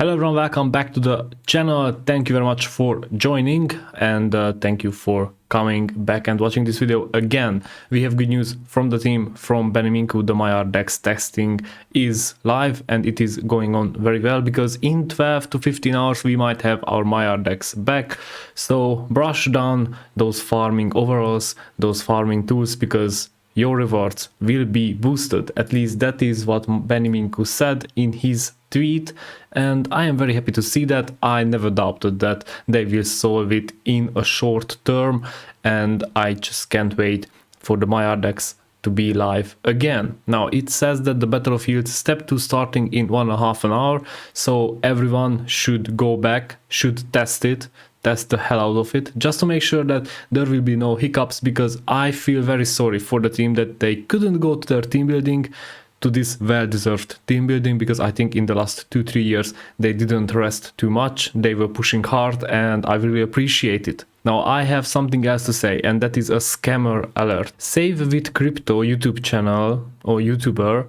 Hello everyone, welcome back to the channel. Thank you very much for joining and thank you for coming back and watching this video again. We have good news from the team, from Beniminku. The Maiar DEX testing is live and it is going on very well, because in 12 to 15 hours we might have our Maiar DEX back. So brush down those farming overalls, those farming tools, because your rewards will be boosted. At least that is what Beniminku said in his tweet, and I am very happy to see that. I never doubted that they will solve it in a short term, and I just can't wait for the Maiar DEX to be live again. Now it says that the battlefield step 2 starting in 1.5 hours, so everyone should go back, should test it, test the hell out of it, just to make sure that there will be no hiccups, because I feel very sorry for the team that they couldn't go to their team building, to this well-deserved team building, because I think in the last 2-3 years they didn't rest too much, they were pushing hard, and I really appreciate it. Now I have something else to say, and that is a scammer alert. Save with Crypto YouTube channel or YouTuber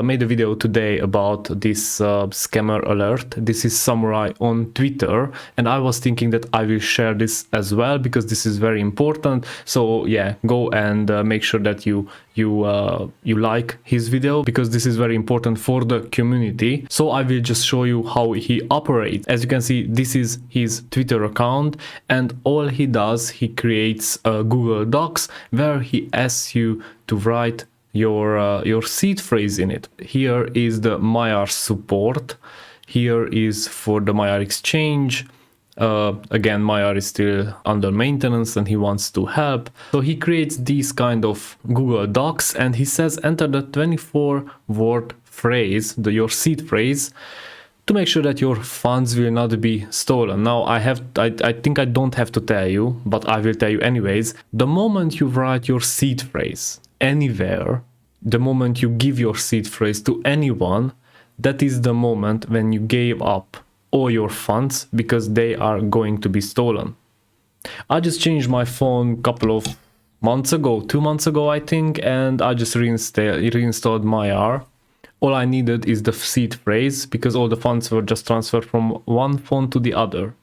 made a video today about this scammer alert. This is Samurai on Twitter, and I was thinking that I will share this as well, because this is very important. So yeah, go and make sure that you like his video, because this is very important for the community. So I will just show you how he operates. As you can see, this is his Twitter account, and all he does, he creates Google Docs where he asks you to write your seed phrase in it. Here is the Maiar support. Here is for the Maiar exchange. Again, Maiar is still under maintenance and he wants to help. So he creates these kind of Google Docs, and he says enter the 24-word phrase, your seed phrase, to make sure that your funds will not be stolen. Now I think I don't have to tell you, but I will tell you anyways. The moment you write your seed phrase anywhere, the moment you give your seed phrase to anyone, that is the moment when you gave up all your funds, because they are going to be stolen. I just changed my phone a couple of months ago, 2 months ago I think, and I just reinstalled Maiar. All I needed is the seed phrase, because all the funds were just transferred from one phone to the other.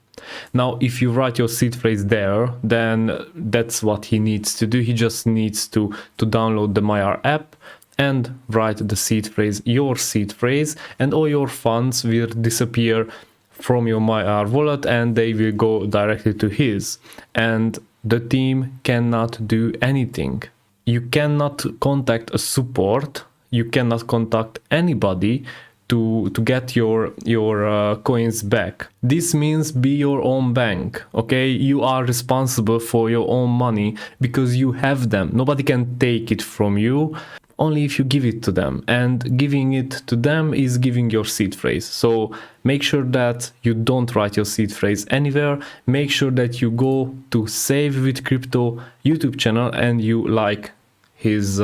Now if you write your seed phrase there, then that's what he needs to do. He just needs to download the Maiar app and write the seed phrase, your seed phrase, and all your funds will disappear from your Maiar wallet and they will go directly to his. And the team cannot do anything. You cannot contact a support, you cannot contact anybody to get your coins back. This means be your own bank, okay? You are responsible for your own money because you have them. Nobody can take it from you, only if you give it to them. And giving it to them is giving your seed phrase. So make sure that you don't write your seed phrase anywhere. Make sure that you go to Save with Crypto YouTube channel and you like his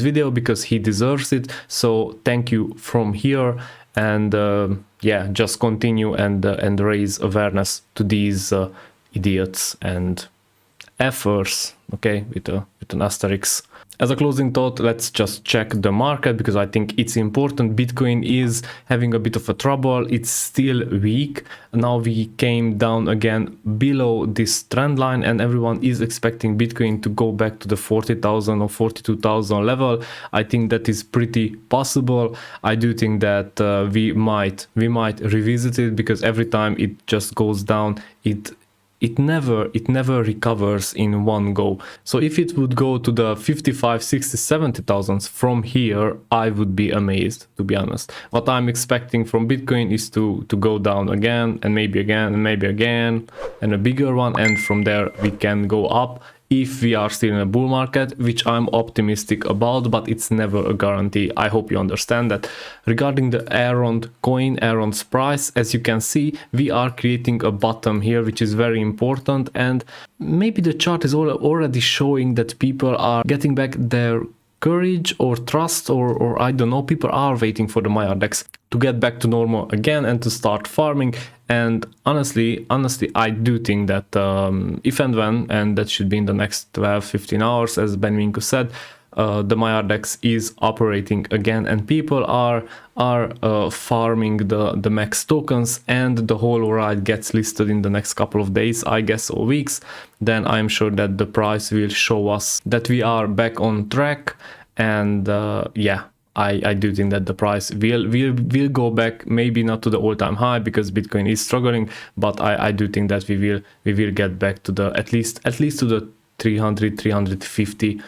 video, because he deserves it. So thank you from here, and yeah, just continue and raise awareness to these idiots and efforts, okay, with an asterisk. As a closing thought, let's just check the market, because I think it's important. Bitcoin is having a bit of a trouble. It's still weak. Now we came down again below this trend line, and everyone is expecting Bitcoin to go back to the 40,000 or 42,000 level. I think that is pretty possible. I do think that we might revisit it, because every time it just goes down, it never recovers in one go. So if it would go to the 55, 60, 70,000 from here, I would be amazed, to be honest. What I'm expecting from Bitcoin is to go down again, and maybe again, and maybe again, and a bigger one, and from there we can go up if we are still in a bull market, which I'm optimistic about, but it's never a guarantee. I hope you understand that. Regarding the Elrond coin, Elrond's price, as you can see, we are creating a bottom here, which is very important, and maybe the chart is already showing that people are getting back their courage or trust, or I don't know, people are waiting for the Maiar DEX to get back to normal again and to start farming. And honestly, I do think that if and when, and that should be in the next 12-15 hours, as Beniminku said, the Maiar DEX is operating again, and people are farming the max tokens, and the whole ride gets listed in the next couple of days, I guess, or weeks, then I'm sure that the price will show us that we are back on track. And yeah, I do think that the price will go back, maybe not to the all-time high because Bitcoin is struggling, but I do think that we will get back to the at least to the $350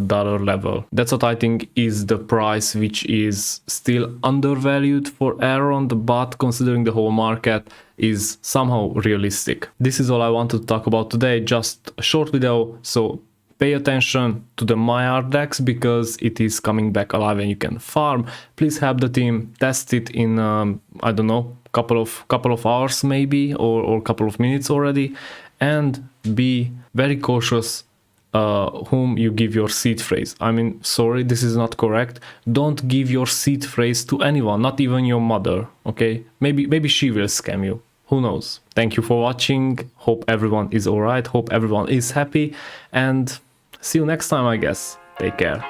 dollar level. That's what I think is the price, which is still undervalued for Elrond, but considering the whole market, is somehow realistic. This is all I wanted to talk about today, just a short video, so pay attention to the Maiar DEX because it is coming back alive and you can farm. Please help the team test it in I don't know, couple of hours maybe, or couple of minutes already, and be very cautious whom you give your seed phrase. I mean, sorry, this is not correct. Don't give your seed phrase to anyone, not even your mother, okay? Maybe she will scam you. Who knows? Thank you for watching. Hope everyone is alright. Hope everyone is happy, and see you next time, I guess. Take care.